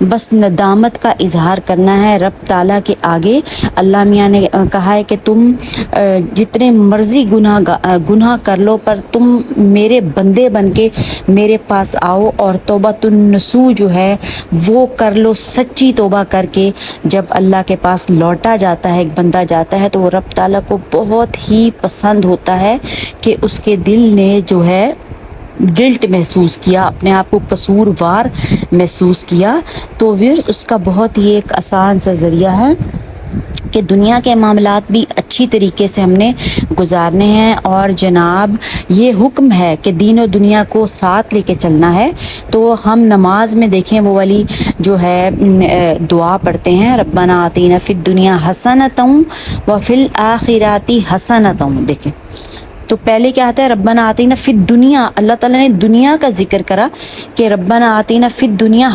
बस नदामत का इजहार करना है रब ताला के आगे। अल्लाह मियाँ ने कहा है कि तुम जितने मर्जी गुनाह कर लो, पर तुम मेरे बंदे बन के मेरे पास आओ और तौबातुन नसूह जो है वो कर लो, सच्ची तौबा करके। जब अल्लाह के पास लौटा जाता है, एक बंदा जाता है, तो वो रब ताला को बहुत ही पसंद होता है कि उसके दिल ने जो है गिल्ट महसूस किया, अपने आप को कसूरवार महसूस किया। तो फिर उसका बहुत ही एक आसान सा ज़रिया है कि दुनिया के मामलात भी अच्छी तरीके से हमने गुजारने हैं। और जनाब ये हुक्म है कि दीन और दुनिया को साथ लेके चलना है। तो हम नमाज में देखें वो वाली जो है दुआ पढ़ते हैं, रब्बना आतीना फिद दुनिया हसनतम व फिल आखिराती हसनतम। देखें तो पहले क्या आता है, रब्बना आतीना फिद दुनिया, अल्लाह ताला ने दुनिया का जिक्र करा कि रब्बना आतीना फिद दुनिया